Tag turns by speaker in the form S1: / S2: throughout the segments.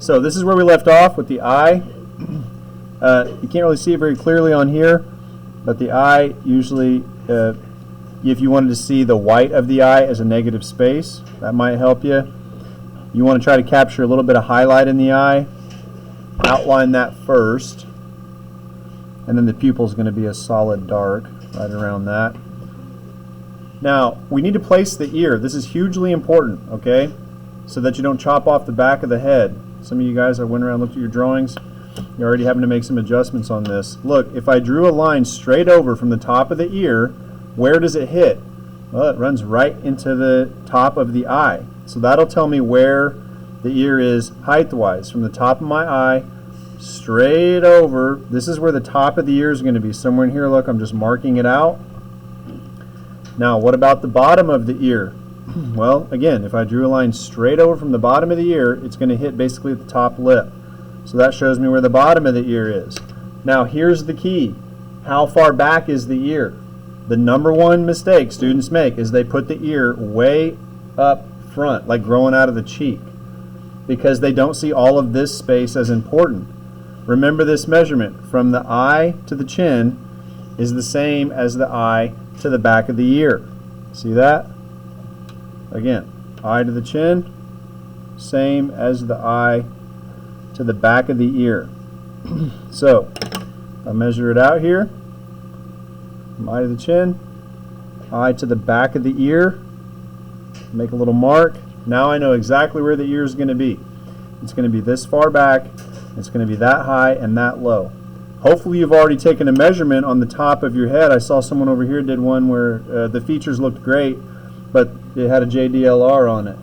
S1: So this is where we left off with the eye. You can't really see it very clearly on here, but the eye usually, if you wanted to see the white of the eye as a negative space, that might help you. You want to try to capture a little bit of highlight in the eye. Outline that first, and then the pupil is going to be a solid dark right around that. Now, we need to place the ear. This is hugely important, okay, so that you don't chop off the back of the head. Some of you guys, I went around and looked at your drawings. You're already having to make some adjustments on this. Look, if I drew a line straight over from the top of the ear, where does it hit? Well, it runs right into the top of the eye. So that'll tell me where the ear is height-wise. From the top of my eye, straight over. This is where the top of the ear is going to be. Somewhere in here, look, I'm just marking it out. Now, what about the bottom of the ear? Well, again, if I drew a line straight over from the bottom of the ear, it's going to hit basically at the top lip. So that shows me where the bottom of the ear is. Now, here's the key. How far back is the ear? The number one mistake students make is they put the ear way up front, like growing out of the cheek, because they don't see all of this space as important. Remember this measurement from the eye to the chin is the same as the eye to the back of the ear. See that? Again, eye to the chin, same as the eye to the back of the ear. So, I'll measure it out here. From eye to the chin, eye to the back of the ear. Make a little mark. Now I know exactly where the ear is going to be. It's going to be this far back. It's going to be that high and that low. Hopefully you've already taken a measurement on the top of your head. I saw someone over here did one where the features looked great, but it had a JDLR on it.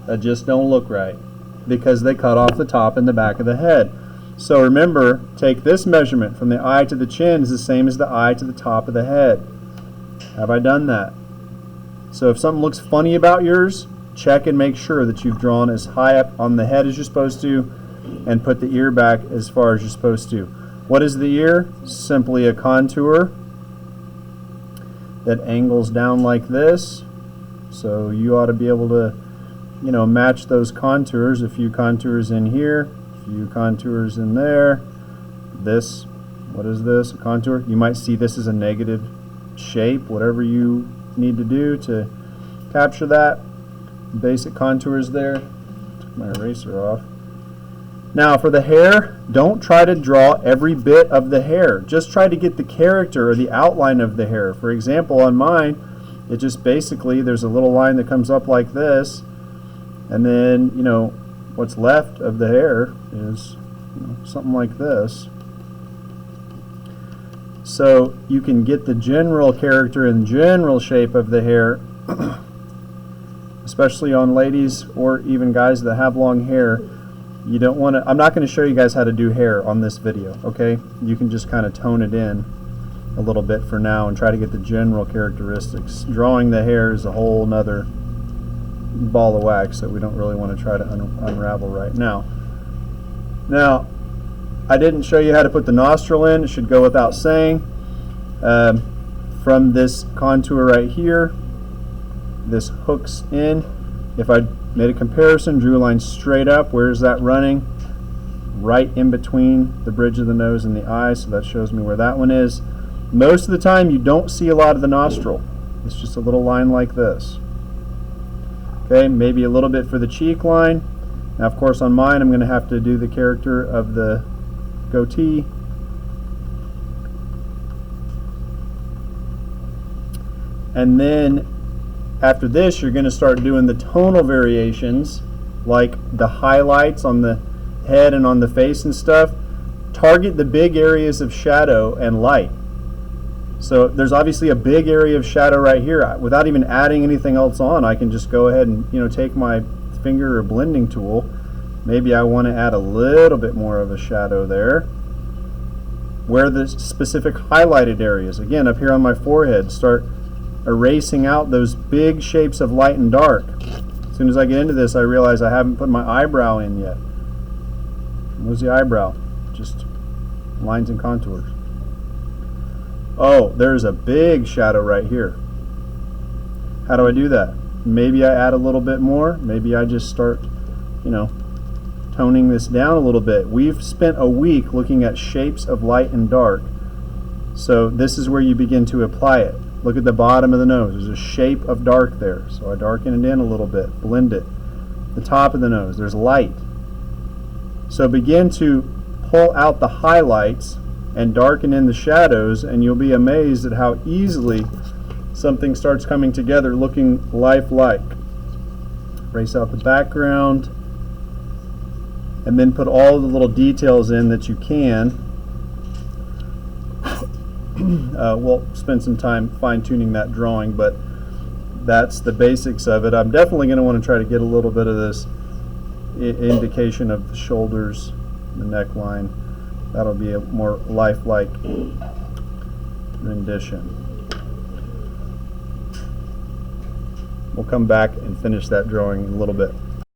S1: That just don't look right because they cut off the top and the back of the head. So remember, take this measurement from the eye to the chin is the same as the eye to the top of the head. Have I done that? So if something looks funny about yours, check and make sure that you've drawn as high up on the head as you're supposed to and put the ear back as far as you're supposed to. What is the ear? Simply a contour that angles down like this. So you ought to be able to, match those contours. A few contours in here, a few contours in there. This, what is this? A contour. You might see this as a negative shape, whatever you need to do to capture that. Basic contours there. Took my eraser off. Now for the hair, don't try to draw every bit of the hair. Just try to get the character or the outline of the hair. For example, on mine, it just basically, there's a little line that comes up like this, and then, what's left of the hair is something like this. So you can get the general character and general shape of the hair, especially on ladies or even guys that have long hair. You don't want to, I'm not going to show you guys how to do hair on this video, okay? You can just kind of tone it in a little bit for now and try to get the general characteristics. Drawing the hair is a whole nother ball of wax that we don't really want to try to unravel right now. Now, I didn't show you how to put the nostril in. It should go without saying. From this contour right here, this hooks in. If I made a comparison, drew a line straight up, where is that running? Right in between the bridge of the nose and the eye, so that shows me where that one is. Most of the time you don't see a lot of the nostril. It's just a little line like this. Okay, maybe a little bit for the cheek line. Now of course on mine I'm going to have to do the character of the goatee. And then after this you're going to start doing the tonal variations, like the highlights on the head and on the face and stuff. Target the big areas of shadow and light. So there's obviously a big area of shadow right here. Without even adding anything else on, I can just go ahead and take my finger or blending tool. Maybe I want to add a little bit more of a shadow there. Where are the specific highlighted areas? Again, up here on my forehead, start erasing out those big shapes of light and dark. As soon as I get into this, I realize I haven't put my eyebrow in yet. Where's the eyebrow? Just lines and contours. Oh, there's a big shadow right here. How do I do that? Maybe I add a little bit more. Maybe I just start, toning this down a little bit. We've spent a week looking at shapes of light and dark. So this is where you begin to apply it. Look at the bottom of the nose. There's a shape of dark there. So I darken it in a little bit, blend it. The top of the nose, there's light. So begin to pull out the highlights and darken in the shadows, and you'll be amazed at how easily something starts coming together looking lifelike. Erase out the background, and then put all the little details in that you can. We'll spend some time fine-tuning that drawing, but that's the basics of it. I'm definitely going to want to try to get a little bit of this indication of the shoulders, the neckline. That'll be a more lifelike rendition. We'll come back and finish that drawing in a little bit.